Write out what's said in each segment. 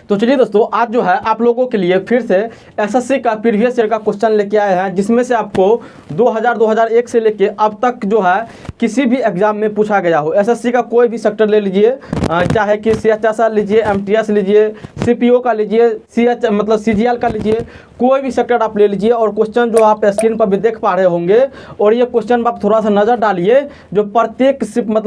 तो चलिए दोस्तों, आज जो है आप लोगों के लिए फिर से एसएससी का प्रीवियस ईयर का क्वेश्चन लेके आए हैं, जिसमें से आपको 2001 से लेके अब तक जो है किसी भी एग्जाम में पूछा गया हो। एसएससी का कोई भी सेक्टर ले लीजिए, चाहे कि सीएचएसएल लीजिए, एमटीएस लीजिए, सीपीओ का लीजिए, सीजीएल का लीजिए, कोई भी सेक्टर आप ले लीजिए। और क्वेश्चन जो आप स्क्रीन पर भी देख पा रहे होंगे, और ये क्वेश्चन आप थोड़ा सा नज़र डालिए, जो प्रत्येक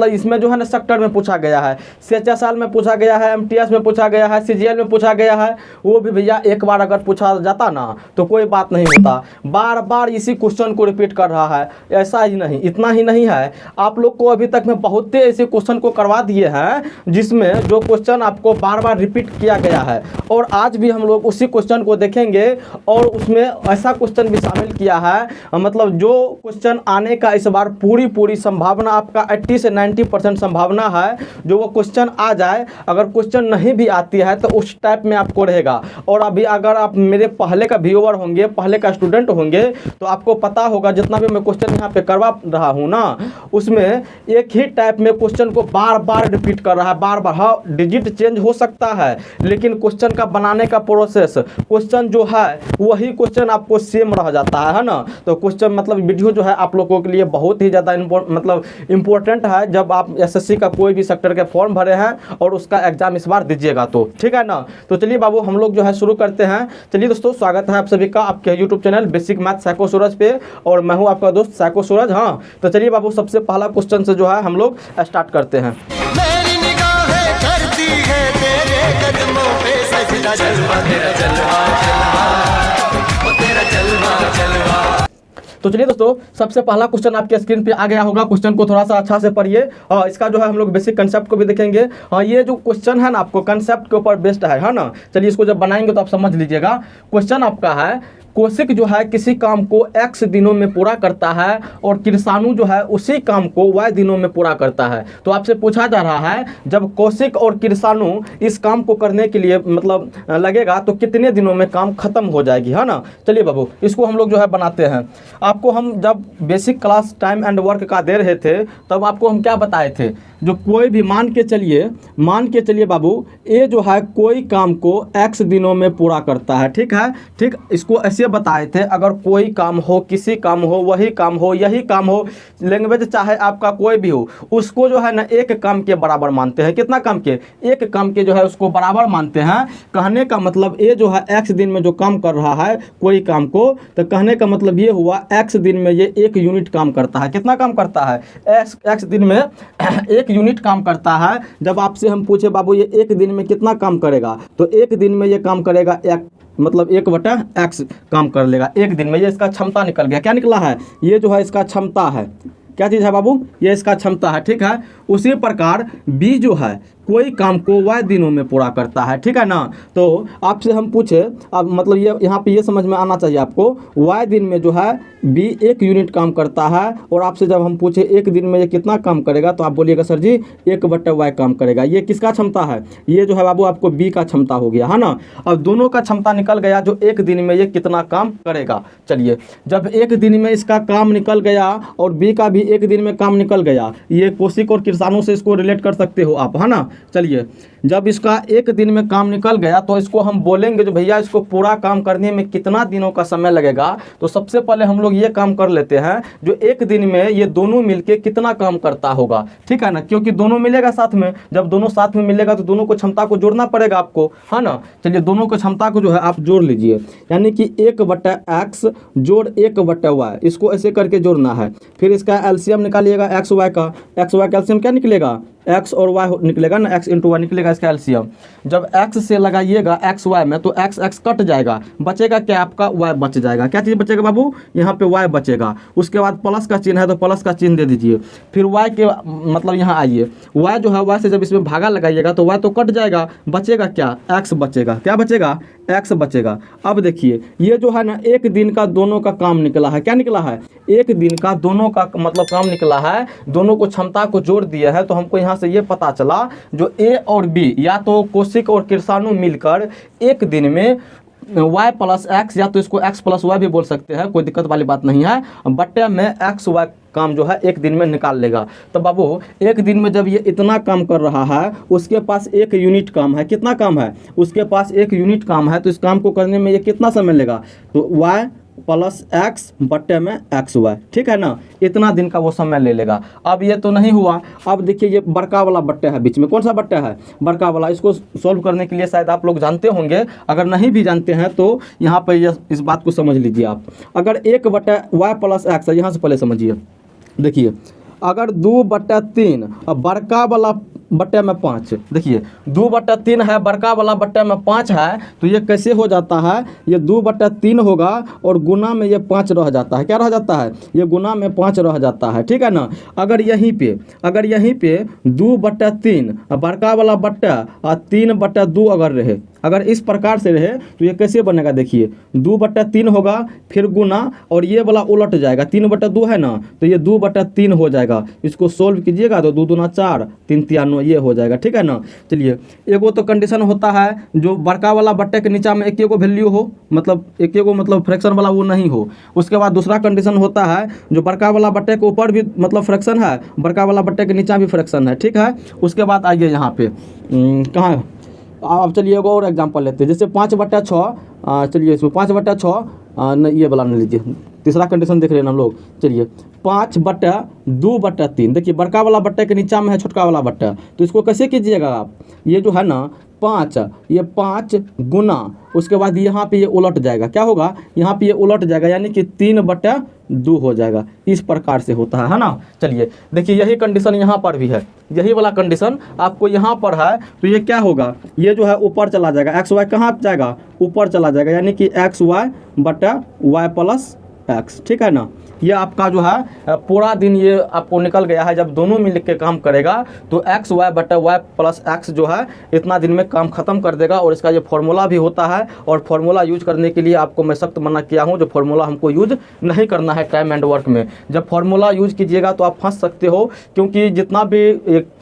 इसमें जो है ना सेक्टर में पूछा गया है। सीएचएसएल में पूछा गया है, एमटीएस में पूछा गया है, सीजीएल में पूछा गया है। वो भी भैया एक बार अगर पूछा जाता ना तो कोई बात नहीं होता, बार बार इसी क्वेश्चन को रिपीट कर रहा है। ऐसा ही नहीं, इतना ही नहीं है, आप लोग को अभी तक में बहुत ऐसे क्वेश्चन को करवा दिए हैं जिसमें जो क्वेश्चन आपको बार बार रिपीट किया गया है। और आज भी हम लोग उसी क्वेश्चन को देखेंगे, और उसमें ऐसा क्वेश्चन भी शामिल किया है, मतलब जो क्वेश्चन आने का इस बार पूरी संभावना आपका 80 से 90% संभावना है जो वो क्वेश्चन आ जाए। अगर क्वेश्चन नहीं भी आती है तो उस टाइप में आपको रहेगा। और अभी अगर आप मेरे पहले का व्यूअर होंगे, पहले का स्टूडेंट होंगे, तो आपको पता होगा जितना भी मैं क्वेश्चन यहाँ पे करवा रहा हूँ ना, उसमें एक ही टाइप में क्वेश्चन को बार बार रिपीट कर रहा है, बार बार। हाँ, डिजिट चेंज हो सकता है, लेकिन क्वेश्चन का बनाने का प्रोसेस, क्वेश्चन जो है वही क्वेश्चन आपको सेम रह जाता है ना। तो क्वेश्चन मतलब वीडियो जो है आप लोगों के लिए बहुत ही ज़्यादा इम्पोर्टेंट है, जब आप एसएससी का कोई भी सेक्टर के फॉर्म भरे हैं और उसका एग्जाम इस बार दीजिएगा तो, ठीक है ना। तो चलिए बाबू, हम लोग जो है शुरू करते हैं। चलिए दोस्तों, स्वागत है आप सभी का आपके YouTube channel basic math psycho Suraj पे, और मैं हूं आपका दोस्त साइको सूरज। हाँ, तो चलिए बाबू, सबसे पहला क्वेश्चन से जो है हम लोग स्टार्ट करते हैं। मेरी निगाहें करती है तेरे कदमों पे सजदा, जलवा तेरा जलवा जलवा, ओ तेरा जलवा जलवा। तो चलिए दोस्तों, सबसे पहला क्वेश्चन आपके स्क्रीन पे आ गया होगा। क्वेश्चन को थोड़ा सा अच्छा से पढ़िए, और इसका जो है हम लोग बेसिक कंसेप्ट को भी देखेंगे। हाँ, ये जो क्वेश्चन है ना, आपको कंसेप्ट के ऊपर बेस्ड है ना। चलिए इसको जब बनाएंगे तो आप समझ लीजिएगा। क्वेश्चन आपका है, कोशिक जो है किसी काम को x दिनों में पूरा करता है, और कृषाणु जो है उसी काम को y दिनों में पूरा करता है। तो आपसे पूछा जा रहा है, जब कोशिक और कृषाणु इस काम को करने के लिए लगेगा तो कितने दिनों में काम खत्म हो जाएगी, है ना। चलिए बाबू, इसको हम लोग जो है बनाते हैं। आपको हम जब basic class time and work का दे रहे थे, तब आपको हम क्या बताए थे, जो कोई भी मान के चलिए बाबू, ये जो है कोई काम को x दिनों में पूरा करता है, ठीक है। ठीक, इसको ऐसे बताए थे, अगर कोई काम हो, किसी काम हो, वही काम हो, यही काम हो, लैंग्वेज चाहे आपका कोई भी हो, उसको जो है ना एक काम के बराबर मानते हैं। कितना काम के? एक काम के जो है उसको बराबर मानते हैं। कहने का मतलब ये जो है x दिन में जो काम कर रहा है कोई काम को, तो कहने का मतलब ये हुआ x दिन में ये 1 यूनिट काम करता है। कितना काम करता है? x दिन में 1 यूनिट काम करता है। जब आपसे हम पूछे बाबू ये 1 दिन में कितना काम करेगा, तो 1 दिन में ये काम करेगा 1/x काम कर लेगा 1 दिन में। ये इसका क्षमता निकल गया। क्या निकला है? ये जो है इसका क्षमता है। क्या चीज़ है बाबू? ये इसका क्षमता है, ठीक है। उसी प्रकार b जो है कोई काम को y दिनों में पूरा करता है, ठीक है ना। तो आपसे हम पूछे, अब मतलब ये यहाँ पे ये समझ में आना चाहिए आपको, y दिन में जो है b 1 यूनिट काम करता है, और आपसे जब हम पूछे 1 दिन में ये कितना काम करेगा, तो आप बोलिएगा सर जी 1/y काम करेगा। ये किसका क्षमता है? ये जो है बाबू आपको b का क्षमता हो गया, है ना। अब दोनों का क्षमता निकल गया, जो 1 दिन में ये कितना काम करेगा। चलिए, जब 1 दिन में इसका काम निकल गया और b का भी 1 दिन में काम निकल गया, ये कोशिक और कृषाणु से इसको रिलेट कर सकते हो आप, है ना। चलिए, जब इसका 1 दिन में काम निकल गया तो इसको हम बोलेंगे जो भैया इसको पूरा काम करने में कितना दिनों का समय लगेगा। तो सबसे पहले हम लोग ये काम कर लेते हैं, जो 1 दिन में ये दोनों मिलके कितना काम करता होगा, ठीक है ना, क्योंकि दोनों मिलेगा साथ में। जब दोनों साथ में मिलेगा तो दोनों को क्षमता को जोड़ना पड़ेगा आपको, है ना। चलिए, दोनों को क्षमता को जो है आप जोड़ लीजिए, यानी कि 1/x जोड़ 1/y, इसको ऐसे करके जोड़ना है। फिर इसका एलसीएम निकालिएगा एक्स वाई का। एक्स वाई का एलसीएम क्या निकलेगा? x और y निकलेगा ना, x इंटू वाई निकलेगा इसका एलसीएम। जब x से लगाइएगा x y में तो x कट जाएगा, बचेगा क्या आपका? y बच जाएगा। क्या चीज़ बचेगा बाबू? यहाँ पे y बचेगा। उसके बाद प्लस का चिन्ह है तो प्लस का चिन्ह दे दीजिए। फिर y के मतलब यहाँ आइए, y जो है y से जब इसमें भागा लगाइएगा तो y तो कट जाएगा, बचेगा क्या? x बचेगा। क्या बचेगा? x बचेगा। अब देखिए, ये जो है ना 1 दिन का दोनों का काम निकला है। क्या निकला है? 1 दिन का दोनों का मतलब काम निकला है। दोनों को क्षमता को जोड़ दिया है, तो हमको यहाँ से ये पता चला जो a और b, या तो कोशिक और कृषाणु मिलकर 1 दिन में y प्लस एक्स, या तो इसको x प्लस वाई भी बोल सकते हैं, कोई दिक्कत वाली बात नहीं है, बट्टे में एक्स वाई काम जो है एक दिन में निकाल लेगा। तो बाबू एक दिन में जब ये इतना काम कर रहा है, उसके पास एक यूनिट काम है, कितना काम है, उसके पास एक यूनिट काम है, तो इस काम को करने में ये कितना समय लेगा, तो y प्लस एक्स बट्टे में एक्स वाई, ठीक है ना, इतना दिन का वो समय ले लेगा। अब ये तो नहीं हुआ, अब देखिए ये बड़का वाला बट्टे है बीच में, कौन सा बट्टा है, बड़का वाला। इसको सॉल्व करने के लिए शायद आप लोग जानते होंगे, अगर नहीं भी जानते हैं तो यहाँ पर ये इस बात को समझ लीजिए आप। अगर एक बट्टा वाई प्लस एक्स है, यहाँ से पहले समझिए, देखिए अगर 2/3 अब बड़का वाला बट्टे में 5, देखिए 2/3 है, बड़का वाला बट्टे में 5 है, तो ये कैसे हो जाता है, ये 2/3 होगा और गुना में ये 5 रह जाता है, क्या रह जाता है, ये गुना में 5 रह जाता है, ठीक है ना। अगर यहीं पे 2/3 बड़का वाला बट्टा और 3/2 अगर रहे, अगर इस प्रकार से रहे तो ये कैसे बनेगा, देखिए 2/3 होगा, फिर गुना और ये वाला उलट जाएगा, 3/2 है ना, तो ये 2/3 हो जाएगा। इसको सोल्व कीजिएगा तो 2 दूना 4, 3 तिया 9, ये हो जाएगा, ठीक है ना। चलिए एगो तो कंडीशन होता है जो बड़का वाला बट्टे के नीचा में एक एगो वैल्यू हो, मतलब एक एगो मतलब फ्रैक्शन वाला वो नहीं हो। उसके बाद दूसरा कंडीशन होता है जो बड़का वाला बट्टे के ऊपर भी मतलब फ्रैक्शन है, बड़का वाला बट्टे के नीचा भी फ्रैक्शन है, ठीक है। उसके बाद आइए यहाँ पे कहाँ, अब चलिए एगो और एग्जांपल लेते हैं, जैसे 5/6, चलिए इसमें 5/6 ये वाला नहीं लीजिए, तीसरा कंडीशन देख रहे हैं हम लोग। चलिए 5/2/3, देखिए बड़का वाला बट्टे के नीचा में है छोटका वाला बट्टा, तो इसको कैसे कीजिएगा आप, ये जो है ना 5, ये 5 गुना, उसके बाद यहाँ पे ये उलट जाएगा, क्या होगा, यहाँ पे ये उलट जाएगा, यानी कि 3/2 हो जाएगा। इस प्रकार से होता है ना। चलिए देखिए यही कंडीशन यहाँ पर भी है, यही वाला कंडीशन आपको यहाँ पर है, तो ये क्या होगा, ये जो है ऊपर चला जाएगा, एक्स वाई कहाँ जाएगा, ऊपर चला जाएगा, यानी कि एक्स वाई बटा वाई प्लस एक्स, ठीक है ना। ये आपका जो है पूरा दिन ये आपको निकल गया है। जब दोनों मिल के काम करेगा तो एक्स वाई बटा वाई प्लस एक्स जो है इतना दिन में काम खत्म कर देगा। और इसका ये फॉर्मूला भी होता है, और फार्मूला यूज करने के लिए आपको मैं सख्त मना किया हूँ, जो फार्मूला हमको यूज नहीं करना है टाइम एंड वर्क में। जब फार्मूला यूज कीजिएगा तो आप फंस सकते हो, क्योंकि जितना भी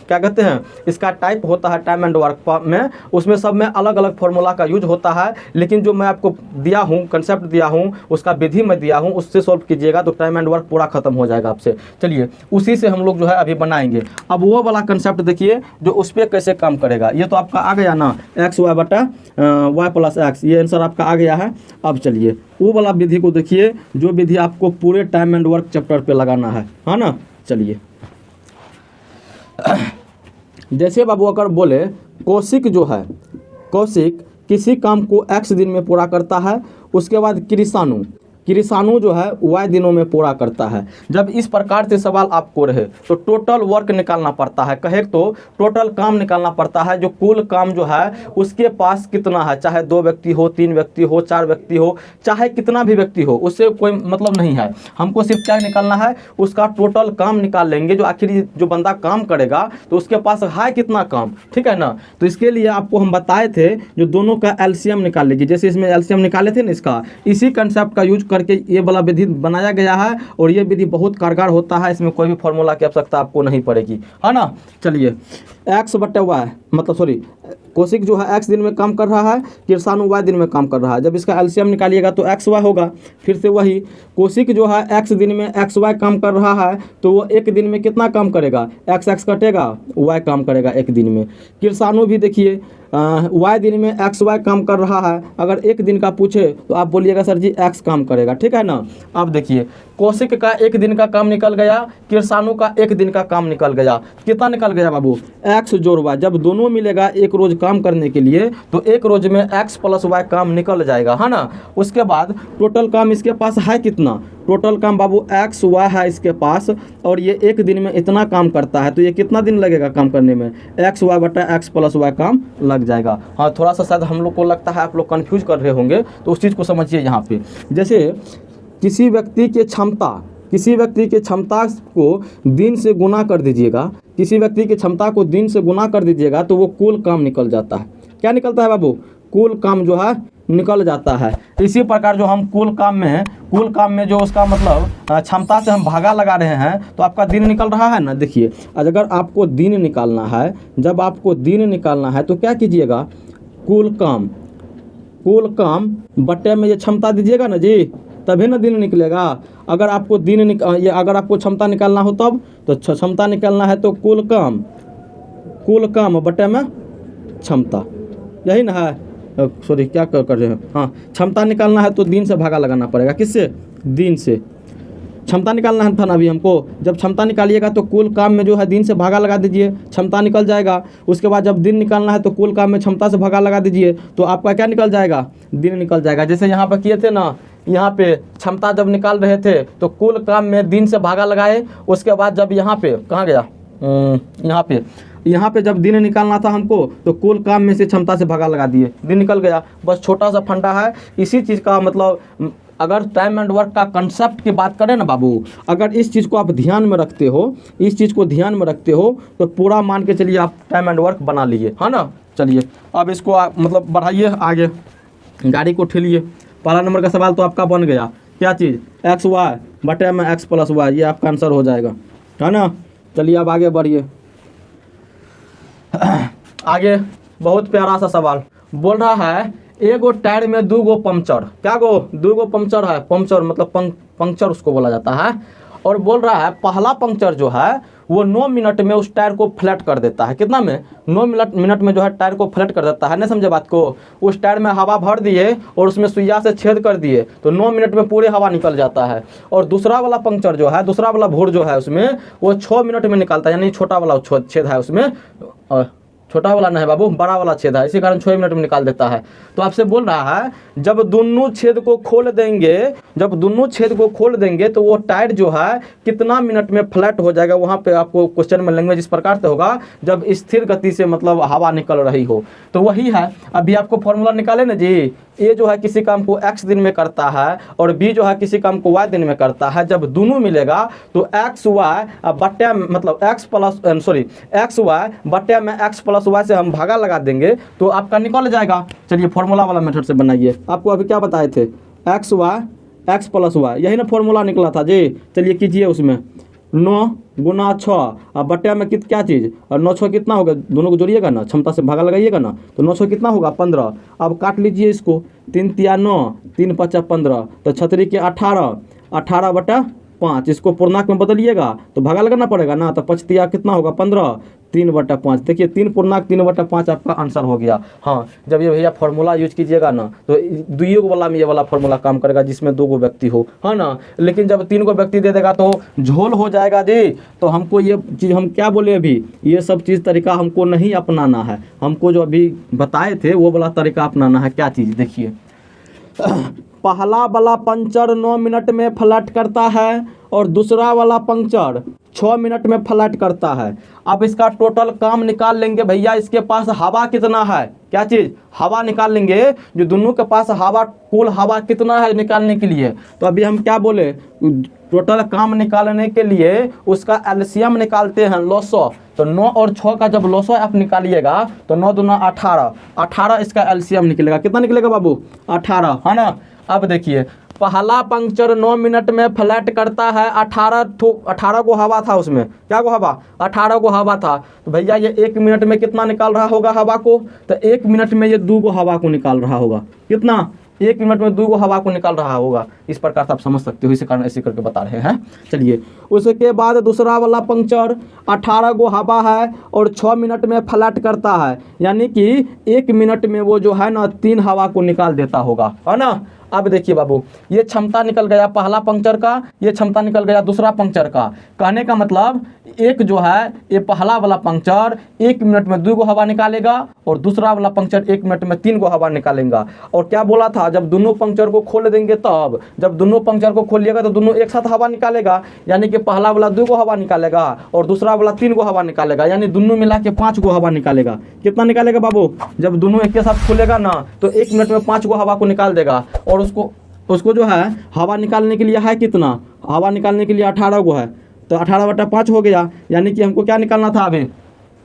क्या कहते हैं इसका टाइप होता है टाइम एंड वर्क में, उसमें सब में अलग अलग फार्मूला का यूज होता है। लेकिन जो मैं आपको दिया हूँ, कंसेप्ट दिया हूँ, उसका विधि मैं दिया हूँ, उससे सॉल्व कीजिएगा तो टाइम एंड वर्क पूरा खत्म हो जाएगा आपसे। चलिए उसी से हम लोग जो है अभी बनाएंगे। अब वो वाला कंसेप्ट देखिए जो उस पर कैसे काम करेगा। ये तो आपका आ गया ना, एक्स वाई बटा वाई प्लस एक्स, ये आंसर आपका आ गया है। अब चलिए वो वाला विधि को देखिए, जो विधि आपको पूरे टाइम एंड वर्क चैप्टर पे लगाना है ना। चलिए जैसे बाबू अगर बोले कौशिक जो है, कौशिक किसी काम को x दिन में पूरा करता है, उसके बाद कृषाणु जो है y दिनों में पूरा करता है। जब इस प्रकार से सवाल आपको रहे तो टोटल वर्क निकालना पड़ता है, कहे तो टोटल काम निकालना पड़ता है, जो कुल काम जो है उसके पास कितना है, चाहे 2 व्यक्ति हो, 3 व्यक्ति हो, 4 व्यक्ति हो, चाहे कितना भी व्यक्ति हो, उससे कोई मतलब नहीं है। हमको सिर्फ क्या निकालना है, उसका टोटल काम निकाल लेंगे, जो आखिरी जो बंदा काम करेगा तो उसके पास है कितना काम, ठीक है ना। तो इसके लिए आपको हम बताए थे जो दोनों का एलसीएम निकाल लीजिए, जैसे इसमें एलसीएम निकाले थे ना इसका, इसी कंसेप्ट का यूज करके ये वाला विधि बनाया गया है। और ये विधि बहुत कारगर होता है, इसमें कोई भी फॉर्मूला की आवश्यकता आपको नहीं पड़ेगी, है ना। चलिए एक्स बटे वाई, मतलब सॉरी कौशिक जो है एक्स दिन में काम कर रहा है, कृषाणु वाई दिन में काम कर रहा है। जब इसका एलसीएम निकालिएगा तो एक्स वाई होगा। फिर से वही कौशिक जो है एक्स दिन में एक्स वाई काम कर रहा है, तो वो एक दिन में कितना काम करेगा, एक्स एक्स कटेगा, वाई काम करेगा एक दिन में। कृषाणु भी देखिए वाई दिन में एक्स वाई काम कर रहा है। अगर एक दिन का पूछे तो आप बोलिएगा सर जी एक्स काम करेगा, ठीक है ना। अब देखिए कौशिक का एक दिन का काम निकल गया, कृषाणु का एक दिन का काम निकल गया। कितना निकल गया बाबू, एक्स जोड़ वाई। जब दोनों मिलेगा एक रोज काम करने के लिए तो एक रोज में एक्स प्लस वाई काम निकल जाएगा, है ना। उसके बाद टोटल काम इसके पास है कितना, टोटल काम बाबू एक्स वाई है इसके पास, और ये एक दिन में इतना काम करता है, तो ये कितना दिन लगेगा काम करने में, एक्स वाई बटा एक्स प्लस वाई काम लग जाएगा। हाँ थोड़ा सा शायद हम लोग को लगता है आप लोग कंफ्यूज कर रहे होंगे, तो उस चीज़ को समझिए यहाँ पे। जैसे किसी व्यक्ति की क्षमता को दिन से गुना कर दीजिएगा, किसी व्यक्ति की क्षमता को दिन से गुना कर दीजिएगा तो वो कुल काम निकल जाता है। क्या निकलता है बाबू, कुल काम जो है निकल जाता है। इसी प्रकार जो हम कुल काम में जो उसका मतलब क्षमता से हम भागा लगा रहे हैं तो आपका दिन निकल रहा है ना। देखिए अगर आपको दिन निकालना है, जब आपको दिन निकालना है तो क्या कीजिएगा, कुल काम कुल काम बटे में ये क्षमता दीजिएगा ना जी, तभी ना दिन निकलेगा। अगर आपको ये अगर आपको क्षमता निकालना हो तब तो क्षमता निकालना है तो कुल काम बटे में क्षमता, यही ना है। सॉरी क्या कर रहे हैं, हाँ क्षमता निकालना है तो दिन से भागा लगाना पड़ेगा। किससे? दिन से। क्षमता निकालना था ना अभी हमको। जब क्षमता निकालिएगा तो कुल काम में जो है दिन से भागा लगा दीजिए, क्षमता निकल जाएगा। उसके बाद जब दिन निकालना है तो कुल काम में क्षमता से भागा लगा दीजिए, तो आपका क्या निकल जाएगा? दिन निकल जाएगा। जैसे यहाँ पर किए थे ना, यहाँ पे क्षमता जब निकाल रहे थे तो कुल काम में दिन से भागा लगाए। उसके बाद जब यहाँ पे कहाँ गया, यहाँ पे जब दिन निकालना था हमको तो कुल काम में से क्षमता से भागा लगा दिए, दिन निकल गया। बस छोटा सा फंडा है इसी चीज़ का। मतलब अगर टाइम एंड वर्क का कंसेप्ट की बात करें ना बाबू, अगर इस चीज़ को आप ध्यान में रखते हो, तो पूरा मान के चलिए आप टाइम एंड वर्क बना लीजिए, है ना। चलिए अब इसको आप मतलब बढ़ाइए आगे, गाड़ी को ठेलिए। पहला नंबर का सवाल तो आपका बन गया। क्या चीज़? एक्स वाई बटे में एक्स प्लस वाई, ये आपका आंसर हो जाएगा, है ना। चलिए अब आगे बढ़िए। आगे बहुत प्यारा सा सवाल बोल रहा है, एगो टायर में 2 गो पंक्चर। क्या गो? 2 गो पंक्चर है। पंक्चर मतलब पंक्चर उसको बोला जाता है। और बोल रहा है पहला पंक्चर जो है वो 9 मिनट में उस टायर को फ्लैट कर देता है। कितना में? 9 मिनट में जो है टायर को फ्लैट कर देता है। नहीं समझे बात को? उस टायर में हवा भर दिए और उसमें सुइया से छेद कर दिए तो 9 मिनट में पूरी हवा निकल जाता है। और दूसरा वाला पंक्चर जो है, दूसरा वाला भोर जो है उसमें वो 6 मिनट में निकलता है। यानी छोटा वाला छेद है उसमें, छोटा वाला नहीं बाबू, बड़ा वाला छेद है, इसी कारण 6 मिनट में निकाल देता है। तो आपसे बोल रहा है जब दोनों छेद को खोल देंगे तो वो टायर जो है कितना मिनट में फ्लैट हो जाएगा। वहाँ पे आपको क्वेश्चन में लैंग्वेज इस प्रकार से होगा, जब स्थिर गति से मतलब हवा निकल रही हो। तो वही है, अभी आपको फॉर्मूला निकाले ना जी। ए जो है किसी काम को x दिन में करता है और b जो है किसी काम को y दिन में करता है। जब दोनों मिलेगा तो x y बट्टे मतलब x y बट्टे में x प्लस y से हम भागा लगा देंगे तो आपका निकल जाएगा। चलिए फॉर्मूला वाला मेथड से बनाइए। आपको अभी क्या बताए थे? x प्लस y, यही ना फॉर्मूला निकला था जी। चलिए कीजिए उसमें 9 गुना 6 अब बट्टे में क्या चीज़, और 9 6 कितना होगा? दोनों को जोड़िएगा ना, क्षमता से भागा लगाइएगा ना, तो 9 6 कितना होगा? 15। अब काट लीजिए इसको, 3 तिया 9, 3 5 15, तो 6 के 18 बटा 5। इसको पूर्णांक में बदलिएगा तो भागा लगाना पड़ेगा ना, तो 5 तिया कितना होगा? 15, 3 बटा 5। देखिए 3 पूर्णांक 3 बटा 5 आपका आंसर हो गया। हाँ, जब ये भैया फार्मूला यूज कीजिएगा ना तो 2 वाला में ये वाला फार्मूला काम करेगा जिसमें 2 गो व्यक्ति हो, है ना। लेकिन जब 3 गो व्यक्ति दे देगा तो झोल हो जाएगा जी। तो हमको ये चीज़ हम क्या बोले अभी, ये सब चीज़ तरीका हमको नहीं अपनाना है। हमको जो अभी बताए थे वो वाला तरीका अपनाना है। क्या चीज़? देखिए पहला वाला पंक्चर 9 मिनट में फ्लैट करता है और दूसरा वाला पंक्चर 6 मिनट में फ्लैट करता है। अब इसका टोटल काम निकाल लेंगे भैया। इसके पास हवा कितना है? क्या चीज़? हवा निकाल लेंगे। जो दोनों के पास हवा, कुल हवा कितना है निकालने के लिए। तो अभी हम क्या बोले, टोटल काम निकालने के लिए उसका एलसीएम निकालते हैं लॉसो। तो 9 और 6 का जब लॉसो आप निकालिएगा तो 9 दूना 18 इसका एलसीएम निकलेगा। कितना निकलेगा बाबू? 18, है ना। अब देखिए पहला पंक्चर 9 मिनट में फ्लैट करता है। 18 को हवा था उसमें। क्या को हवा? 18 को हवा था। तो भैया ये 1 मिनट में कितना निकाल रहा होगा हवा को? तो 1 मिनट में ये 2 को हवा को निकाल रहा होगा। कितना? 1 मिनट में 2 को हवा को निकाल रहा होगा। इस प्रकार से आप समझ सकते हो, इसी कारण ऐसे करके बता रहे हैं। चलिए उसके बाद दूसरा वाला पंक्चर 18 को हवा है और 6 मिनट में फ्लैट करता है। यानी कि 1 मिनट में वो जो है ना 3 हवा को निकाल देता होगा, है ना। अब देखिए बाबू, ये क्षमता निकल गया पहला पंक्चर का, ये क्षमता निकल गया दूसरा पंक्चर का। कहने का मतलब एक जो है ये पहला वाला पंक्चर 1 मिनट में 2 को हवा निकालेगा और दूसरा वाला पंक्चर 1 मिनट में 3 को हवा निकालेगा। और क्या बोला था? जब दोनों पंक्चर को खोल देंगे तब, जब दोनों पंक्चर को खोलिएगा तो दोनों एक साथ हवा निकालेगा। यानी कि पहला वाला 2 को हवा निकालेगा और दूसरा वाला 3 को हवा निकालेगा। यानी दोनों मिला के 5 को हवा निकालेगा। कितना निकालेगा बाबू? जब दोनों एक साथ खोलेगा ना तो 1 मिनट में 5 को हवा को निकाल देगा। और उसको जो है हवा निकालने के लिए है कितना? हवा निकालने के लिए 18 को है, तो 18 बटा 5 हो गया। यानी कि हमको क्या निकालना था अभी?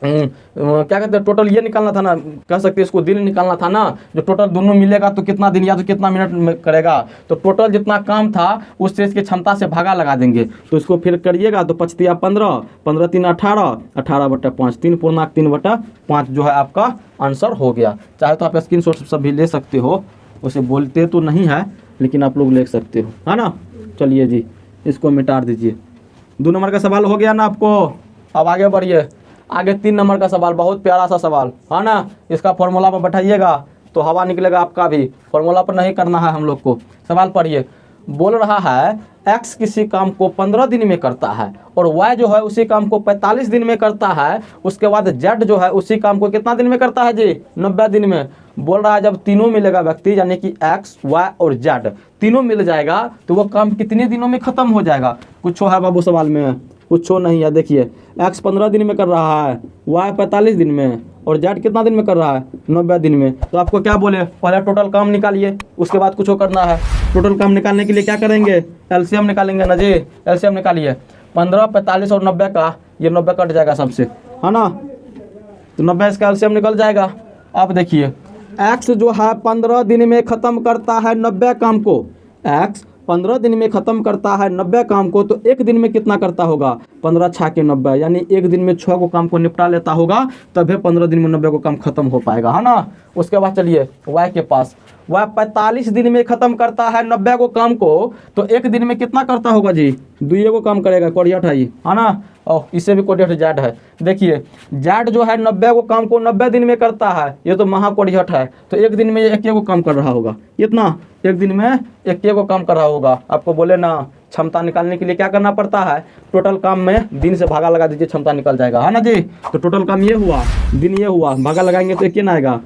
क्या कहते हैं, टोटल ये निकालना था ना, कह सकते हैं इसको दिन निकालना था ना। जो टोटल दोनों मिलेगा तो कितना दिन या तो कितना मिनट में करेगा। तो टोटल जितना काम था उससे इसकी क्षमता से भागा लगा देंगे। तो इसको फिर करिएगा तो 5 तिया 15, 15 3 18 बटा 5, 3 पूर्णांक 3 बटा 5 जो है आपका आंसर हो गया। चाहे तो आप स्क्रीनशॉट सब भी ले सकते हो। उसे बोलते तो नहीं है लेकिन आप लोग लिख सकते हो, है ना। चलिए जी, इसको मिटा दीजिए। 2 नंबर का सवाल हो गया ना आपको। अब आगे बढ़िए, आगे 3 नंबर का सवाल, बहुत प्यारा सा सवाल है ना। इसका फॉर्मूला पर बैठाइएगा तो हवा निकलेगा आपका भी। फॉर्मूला पर नहीं करना है हम लोग को। सवाल पढ़िए, बोल रहा है x किसी काम को 15 दिन में करता है और y जो है उसी काम को 45 दिन में करता है। उसके बाद z जो है उसी काम को कितना दिन में करता है जी? 90 दिन में। बोल रहा है जब तीनों मिलेगा व्यक्ति, यानी कि x, y और z तीनों मिल जाएगा तो वो काम कितने दिनों में खत्म हो जाएगा? कुछ है बाबू सवाल में? कुछ नहीं है। देखिए, x 15 दिन में कर रहा है, y 45 दिन में और z कितना दिन में कर रहा है? 90 दिन में। तो आपको क्या बोले, पहले टोटल काम निकालिए, उसके बाद कुछ करना है। टोटल काम निकालने के लिए क्या करेंगे? एलसीएम निकालेंगे ना जी। एलसीएम निकालिए, 15, 45 और 90 का, ये 90 कट जाएगा सबसे, है ना। तो 90 इसका एलसीएम निकल जाएगा। अब देखिए, x जो है 15 दिन में ख़त्म करता है 90 काम को। x 15 दिन में ख़त्म करता है 90 काम को, तो एक दिन में कितना करता होगा? 15 6 के 90, यानी एक दिन में 6 को काम को निपटा लेता होगा, तभी 15 दिन में 90 को काम खत्म हो पाएगा, है ना। उसके बाद चलिए y के पास, y 45 दिन में ख़त्म करता है 90 को काम को, तो एक दिन में कितना करता होगा जी? 2 को काम करेगा, कोडियट है ये, है ना। और इससे भी कोडियट जेड है। देखिए, जेड जो है 90 को काम को 90 दिन में करता है, ये तो महाकोडियट है, तो एक दिन में 1 को काम कर रहा होगा। इतना एक दिन में 1 को काम कर रहा होगा। आपको बोले ना क्षमता निकालने के लिए क्या करना पड़ता है? टोटल काम में दिन से भागा लगा दीजिए, क्षमता निकल जाएगा, है ना जी। तो टोटल काम ये हुआ, दिन ये हुआ, भागा लगाएंगे तो 1 ना आएगा।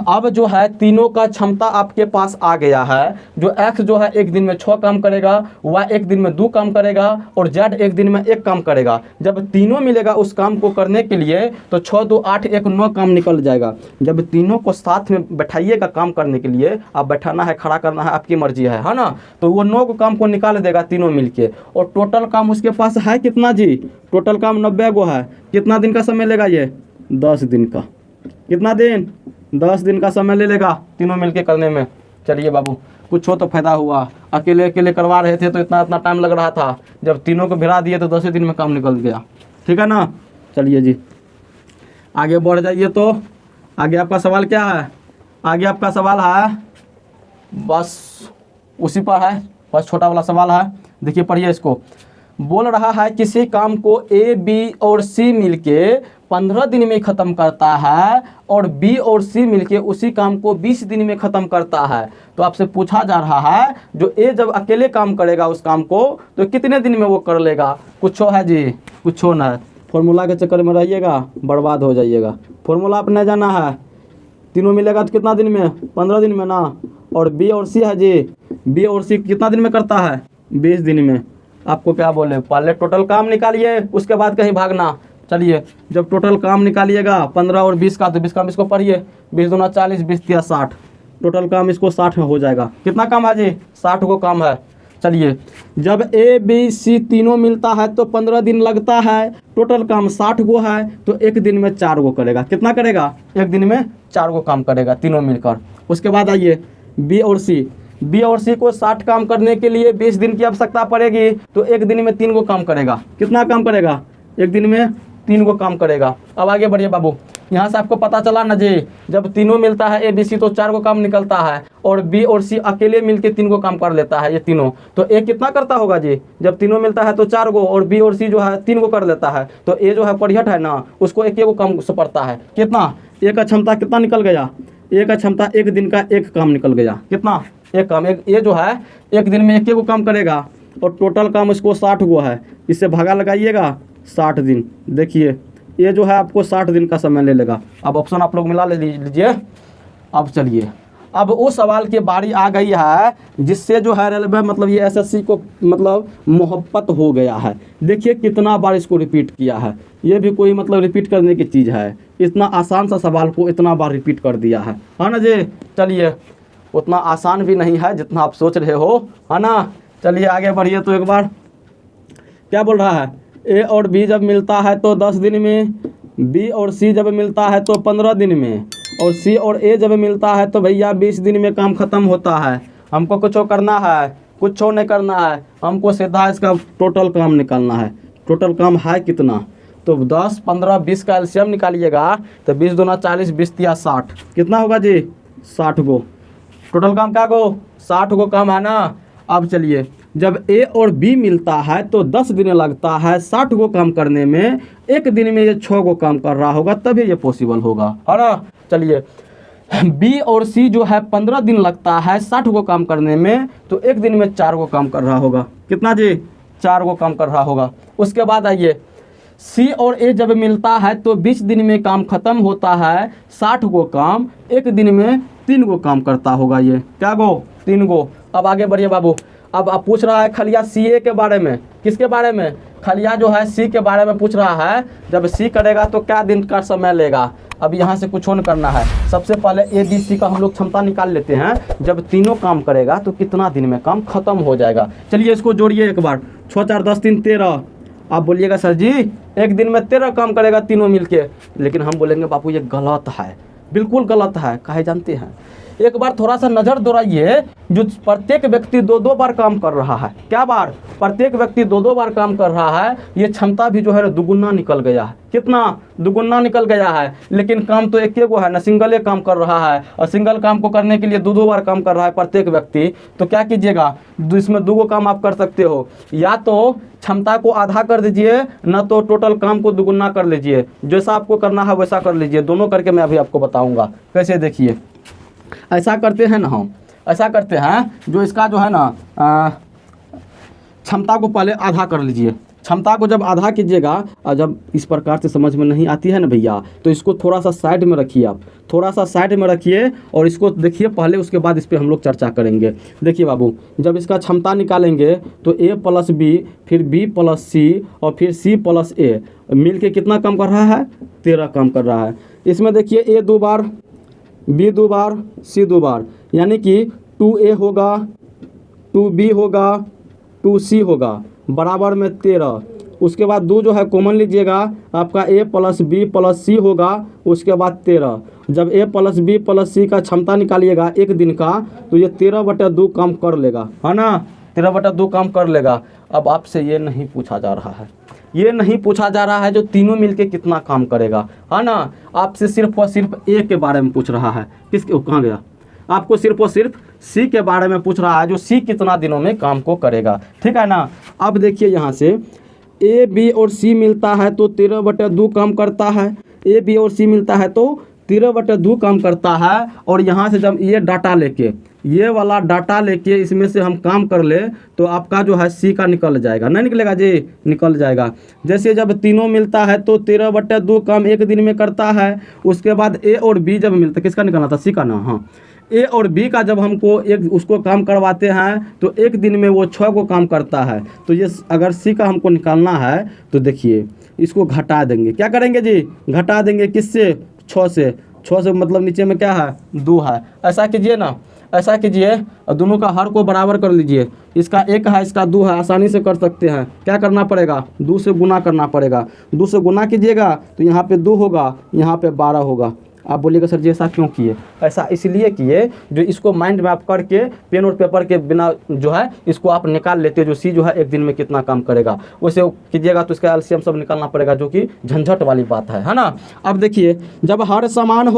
अब जो है तीनों का क्षमता आपके पास आ गया है। जो x जो है एक दिन में 6 काम करेगा, y एक दिन में 2 काम करेगा और z एक दिन में 1 काम करेगा। जब तीनों मिलेगा उस काम को करने के लिए तो 6 2 8 1 9 काम निकल जाएगा। जब तीनों को साथ में बैठाइएगा काम करने के लिए, आप बैठाना है खड़ा करना है आपकी मर्जी है ना, तो वो 9 को काम को निकाल देगा तीनों मिलके। और टोटल काम उसके पास है कितना जी? टोटल काम 90 को है। कितना दिन का समय लेगा ये? 10 दिन का। कितना दिन? 10 दिन का समय ले लेगा तीनों मिलके करने में। चलिए बाबू, कुछ हो तो फायदा हुआ। अकेले अकेले करवा रहे थे तो इतना टाइम लग रहा था, जब तीनों को भिड़ा दिए तो 10 दिन में काम निकल गया, ठीक है ना। चलिए जी, आगे बढ़ जाइए। तो आगे आपका सवाल क्या है? आगे आपका सवाल है बस उसी पर है, बस छोटा वाला सवाल है। देखिए पढ़िए इसको। बोल रहा है किसी काम को ए, बी और सी मिलके 15 दिन में ख़त्म करता है और बी और सी मिलके उसी काम को 20 दिन में ख़त्म करता है। तो आपसे पूछा जा रहा है जो ए जब अकेले काम करेगा उस काम को तो कितने दिन में वो कर लेगा? कुछ है जी? कुछ ना है। फॉर्मूला के चक्कर में रहिएगा, बर्बाद हो जाइएगा। फॉर्मूला अपने जाना है। तीनों मिलेगा तो कितना दिन में? 15 दिन में ना। और बी और सी है जी, बी और सी कितना दिन में करता है? 20 दिन में। आपको क्या बोले, पहले टोटल काम निकालिए, उसके बाद कहीं भागना। चलिए, जब टोटल काम निकालिएगा 15 और 20 का, तो 20 काम इसको पढ़िए, 20 दूना 40, 20 तिया 60। टोटल काम इसको 60 में हो जाएगा। कितना काम है जी? 60 को काम है। चलिए, जब ए, बी, सी तीनों मिलता है तो 15 दिन लगता है। टोटल काम 60 गो है तो एक दिन में 4 गो करेगा। कितना करेगा? एक दिन में 4 गो काम करेगा तीनों मिलकर। उसके बाद आइए बी और सी। बी और सी को 60 काम करने के लिए 20 दिन की आवश्यकता पड़ेगी, तो एक दिन में 3 गो काम करेगा। कितना काम करेगा? एक दिन में 3 गो काम करेगा। अब आगे बढ़िए बाबू, यहाँ से आपको पता चला ना जी, जब तीनों मिलता है ए, बी, सी तो 4 गो काम निकलता है और बी और सी अकेले मिलके 3 गो काम कर लेता है ये तीनों। तो ए कितना करता होगा जी? जब तीनों मिलता है तो 4 गो और बी और सी जो है 3 गो कर लेता है, तो ए जो है परिहट है ना, उसको 1 गो काम से पड़ता है। कितना? ए का क्षमता कितना निकल गया? ए का क्षमता एक दिन का 1 काम निकल गया। कितना? 1 काम। ये जो है एक दिन में 1 गो काम करेगा और टोटल काम इसको 60 गो है। इससे भागा लगाइएगा 60 दिन। देखिए ये जो है आपको 60 दिन का समय ले लेगा। अब ऑप्शन आप लोग मिला ले लीजिए। अब चलिए, अब उस सवाल की बारी आ गई है जिससे जो है रेलवे मतलब ये एसएससी को मतलब मोहब्बत हो गया है। देखिए कितना बार इसको रिपीट किया है। ये भी कोई मतलब रिपीट करने की चीज़ है? इतना आसान सा सवाल को इतना बार रिपीट कर दिया है ना जी। चलिए, उतना आसान भी नहीं है जितना आप सोच रहे हो, है ना। चलिए आगे बढ़िए। तो एक बार क्या बोल रहा है? ए और बी जब मिलता है तो 10 दिन में, बी और सी जब मिलता है तो 15 दिन में, और सी और ए जब मिलता है तो भैया 20 दिन में काम ख़त्म होता है। हमको कुछ करना है? कुछ नहीं करना है, हमको सीधा इसका टोटल काम निकालना है। टोटल काम है कितना? तो 10 15 20 का एलसीएम निकालिएगा तो 20 दूना 40, 20 तिया 60। कितना होगा जी? 60 गो। टोटल काम क्या गो 60 गो काम है ना। अब चलिए, जब ए और बी मिलता है तो 10 दिन लगता है 60 गो काम करने में, एक दिन में ये 6 गो काम कर रहा होगा तभी ये पॉसिबल होगा, है ना। चलिए, बी और सी जो है 15 दिन लगता है 60 गो काम करने में, तो एक दिन में 4 गो काम कर रहा होगा। कितना जी? 4 गो काम कर रहा होगा। उसके बाद आइए, सी और ए जब मिलता है तो 20 दिन में काम खत्म होता है, 60 गो काम एक दिन में 3 गो काम करता होगा। ये क्या गो? 3 गो। अब आगे बढ़िए बाबू। अब आप पूछ रहा है खलिया सी ए के बारे में। किसके बारे में? खलिया जो है सी के बारे में पूछ रहा है। जब सी करेगा तो क्या दिन का समय लेगा। अब यहाँ से कुछ और करना है। सबसे पहले ए बी सी का हम लोग क्षमता निकाल लेते हैं। जब तीनों काम करेगा तो कितना दिन में काम खत्म हो जाएगा। चलिए इसको जोड़िए एक बार। 6 4 10 3 13। आप बोलिएगा सर जी एक दिन में 13 काम करेगा तीनों मिलके, लेकिन हम बोलेंगे बापू ये गलत है, बिल्कुल गलत है। काहे जानते हैं? एक बार थोड़ा सा नज़र दौड़ाइए, जो प्रत्येक व्यक्ति 2-2 बार काम कर रहा है। क्या बार? प्रत्येक व्यक्ति 2-2 बार काम कर रहा है। ये क्षमता भी जो है दुगुना निकल गया है। कितना? दुगुना निकल गया है। लेकिन काम तो एक गो है ना, सिंगल काम कर रहा है, और सिंगल काम को करने के लिए 2-2 बार काम कर रहा है प्रत्येक व्यक्ति। तो क्या कीजिएगा, इसमें 2 गो काम आप कर सकते हो। या तो क्षमता को आधा कर दीजिए, ना तो टोटल काम को दुगुना कर लीजिए। जैसा आपको करना है वैसा कर लीजिए। दोनों करके मैं अभी आपको बताऊँगा कैसे। देखिए, ऐसा करते हैं ना, हम ऐसा करते हैं, जो इसका जो है ना क्षमता को पहले आधा कर लीजिए। क्षमता को जब आधा कीजिएगा, और जब इस प्रकार से समझ में नहीं आती है ना भैया, तो इसको थोड़ा सा साइड में रखिए। आप थोड़ा सा साइड में रखिए और इसको देखिए पहले, उसके बाद इस पर हम लोग चर्चा करेंगे। देखिए बाबू, जब इसका क्षमता निकालेंगे तो ए प्लस बी, फिर बी प्लस सी, और फिर सी प्लस ए मिल के कितना काम कर रहा है? 13 काम कर रहा है। इसमें देखिए ए 2 बार, बी 2 बार, सी 2 बार, यानी कि 2a होगा, 2b होगा, 2c होगा, बराबर में 13। उसके बाद 2 जो है कॉमन लीजिएगा, आपका a प्लस बी प्लस सी होगा, उसके बाद 13। जब a प्लस बी प्लस सी का क्षमता निकालिएगा एक दिन का, तो ये 13/2 काम कर लेगा, है ना। 13/2 काम कर लेगा। अब आपसे ये नहीं पूछा जा रहा है, ये नहीं पूछा जा रहा है जो तीनों मिलके कितना काम करेगा, है ना। आपसे सिर्फ और सिर्फ ए के बारे में पूछ रहा है। किसके? कहाँ गया? आपको सिर्फ और सिर्फ सी के बारे में पूछ रहा है, जो सी कितना दिनों में काम को करेगा। ठीक है ना। अब देखिए यहाँ से ए बी और सी मिलता है तो 13/2 काम करता है। ए बी और सी मिलता है तो 13/2 काम करता है। और यहाँ से जब ये डाटा लेके, ये वाला डाटा लेके इसमें से हम काम कर ले, तो आपका जो है सी का निकल जाएगा। नहीं निकलेगा जी? निकल जाएगा। जैसे जब तीनों मिलता है तो 13/2 काम एक दिन में करता है। उसके बाद ए और बी जब मिलता है, किसका निकलना था? सी का ना। हाँ, ए और बी का जब हमको एक उसको काम करवाते हैं तो एक दिन में वो 6 को काम करता है। तो ये अगर सी का हमको निकालना है तो देखिए इसको घटा देंगे। क्या करेंगे जी? घटा देंगे। किससे? 6 से। 6 से मतलब नीचे में क्या है? 2 है। ऐसा कीजिए ना, ऐसा कीजिए, और दोनों का हर को बराबर कर लीजिए। इसका 1 है, इसका 2 है, आसानी से कर सकते हैं। क्या करना पड़ेगा? 2 से गुना करना पड़ेगा। 2 से गुना कीजिएगा तो यहाँ पे 2 होगा, यहाँ पे 12 होगा। आप बोलिएगा सर जी ऐसा क्यों किए? ऐसा इसलिए किए जो इसको माइंड मैप करके पेन और पेपर के बिना जो है इसको आप निकाल लेते, जो सी जो है एक दिन में कितना काम करेगा। वैसे कीजिएगा तो इसका एलसीएम सब निकालना पड़ेगा, जो कि झंझट वाली बात है ना। अब देखिए, जब हर समान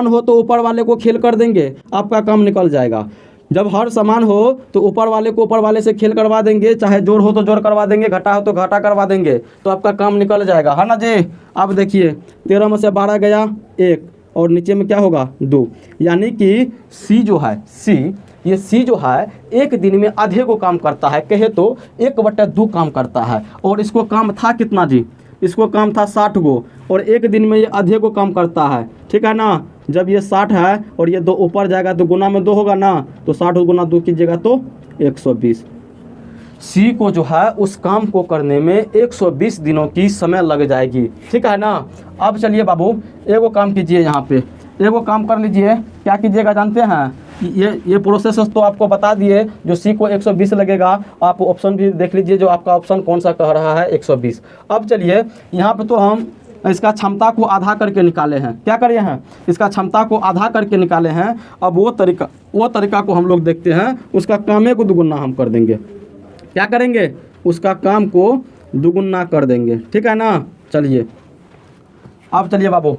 हो तो ऊपर वाले को खेल कर देंगे, आपका काम निकल जाएगा। जब हर समान हो तो ऊपर वाले को ऊपर वाले से खेल करवा देंगे, चाहे जोड़ हो तो जोड़ करवा देंगे, घटा हो तो घटा करवा देंगे, तो आपका काम निकल जाएगा, है ना जी। अब देखिए 13 में से 12 गया 1, और नीचे में क्या होगा? 2। यानी कि सी जो है, ये सी जो है एक दिन में आधे को काम करता है, कहे तो 1/2 काम करता है। और इसको काम था कितना जी? इसको काम था 60 गो, और एक दिन में ये आधे को काम करता है। ठीक है ना। जब ये 60 है और ये 2 ऊपर जाएगा तो गुना में 2 होगा ना, तो 60 गुना 2 कीजिएगा तो 120। सी को जो है उस काम को करने में 120 दिनों की समय लग जाएगी। ठीक है ना। अब चलिए बाबू, एगो काम कीजिए, यहाँ पे एगो काम कर लीजिए। क्या कीजिएगा जानते हैं? ये प्रोसेस तो आपको बता दिए। जो सी को 120 लगेगा, आप ऑप्शन भी देख लीजिए, जो आपका ऑप्शन कौन सा कह रहा है 120। अब चलिए यहाँ पे तो हम इसका क्षमता को आधा करके निकाले हैं। क्या करे हैं? इसका क्षमता को आधा करके निकाले हैं। अब वो तरीका को हम लोग देखते हैं। उसका कामे को दुगुना हम कर देंगे। क्या करेंगे? उसका काम को दुगुना कर देंगे। ठीक है ना। चलिए अब चलिए बाबू,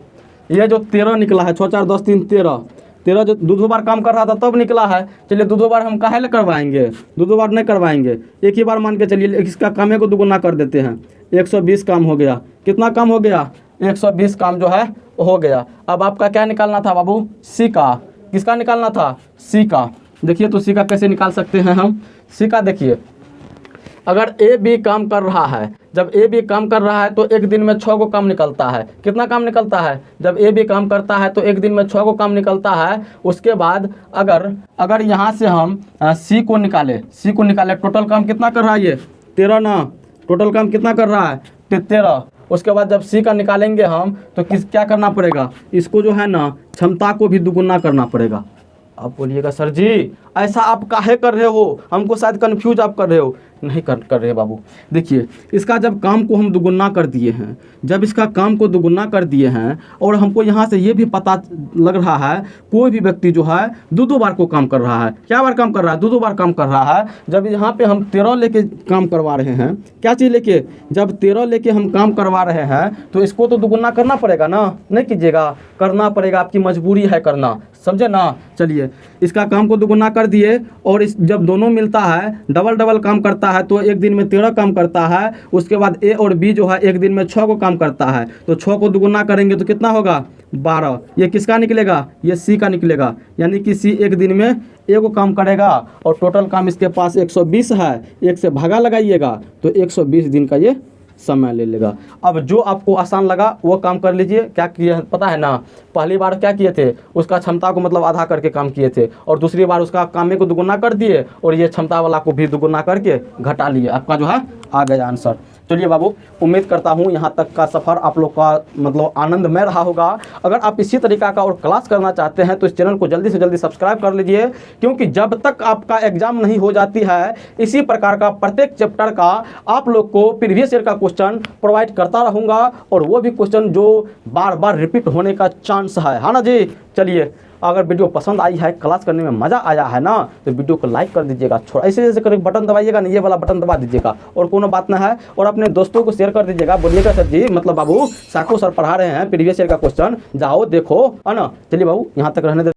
ये जो 13 निकला है, 6 4 10 3 13, 13 जो दो बार काम कर रहा था तब निकला है। चलिए दो बार हम काहे ले करवाएंगे, दो बार नहीं करवाएंगे, एक ही बार मान के चलिए। इसका कामे को दुगुना कर देते हैं, 120 काम हो गया। कितना काम हो गया, 120 काम जो है हो गया। अब आपका क्या निकालना था बाबू, सी का। किसका निकालना था, सी का। देखिए तो सी का कैसे निकाल सकते हैं हम, सी का देखिए, अगर ए बी काम कर रहा है, जब ए बी काम कर रहा है तो एक दिन में 6 को काम निकलता है। कितना काम निकलता है, जब ए बी काम करता है तो एक दिन में 6 को काम निकलता है। उसके बाद अगर यहाँ से हम सी को निकाले, टोटल काम कितना कर रहा है ये 13 ना, टोटल काम कितना कर रहा है 13। उसके बाद जब सी का निकालेंगे हम तो क्या करना पड़ेगा, इसको जो है ना क्षमता को भी दुगुना करना पड़ेगा। आप बोलिएगा सर जी ऐसा आप काहे कर रहे हो, हमको शायद कन्फ्यूज आप कर रहे हो। नहीं कर रहे बाबू। देखिए इसका जब काम को हम दुगुना कर दिए हैं, जब इसका काम को दुगुना कर दिए हैं और हमको यहाँ से ये भी पता लग रहा है कोई भी व्यक्ति जो है दो बार को काम कर रहा है। क्या बार काम कर रहा है, दो बार काम कर रहा है। जब यहाँ पे हम 13 लेके काम करवा रहे हैं, क्या चीज़ लेके, जब 13 लेके हम काम करवा रहे हैं तो इसको तो दुगुना करना पड़ेगा ना। नहीं कीजिएगा, करना पड़ेगा, आपकी मजबूरी है करना, समझे ना। चलिए इसका काम को दुगुना कर दिए और इस जब दोनों मिलता है डबल काम करता है तो एक दिन में 13 काम करता है। उसके बाद ए और बी जो है एक दिन में 6 को काम करता है, तो 6 को दुगुना करेंगे तो कितना होगा 12। ये किसका निकलेगा, ये सी का निकलेगा। यानी कि सी एक दिन में ए को काम करेगा और टोटल काम इसके पास 120 है, एक से भागा लगाइएगा तो 120 दिन का ये समय ले लेगा। अब जो आपको आसान लगा वो काम कर लीजिए। क्या किए पता है ना, पहली बार क्या किए थे, उसका क्षमता को मतलब आधा करके काम किए थे और दूसरी बार उसका कामे को दुगुना कर दिए और ये क्षमता वाला को भी दुगुना करके घटा लिए। आपका जो है आ गया आंसर। चलिए बाबू, उम्मीद करता हूँ यहाँ तक का सफ़र आप लोग का मतलब आनंदमय रहा होगा। अगर आप इसी तरीका का और क्लास करना चाहते हैं तो इस चैनल को जल्दी से जल्दी सब्सक्राइब कर लीजिए, क्योंकि जब तक आपका एग्जाम नहीं हो जाती है इसी प्रकार का प्रत्येक चैप्टर का आप लोग को प्रीवियस ईयर का क्वेश्चन प्रोवाइड करता रहूँगा और वो भी क्वेश्चन जो बार बार रिपीट होने का चांस है ना जी। चलिए, अगर वीडियो पसंद आई है, क्लास करने में मज़ा आया है ना, तो वीडियो को लाइक कर दीजिएगा। ऐसे जैसे करके बटन दबाइएगा ना, ये वाला बटन दबा दीजिएगा और कोनो बात ना है। और अपने दोस्तों को शेयर कर दीजिएगा, बोलिएगा सर जी मतलब बाबू साको सर पढ़ा रहे हैं प्रीवियस ईयर का क्वेश्चन, जाओ देखो, है ना। चलिए बाबू यहाँ तक रहने दे।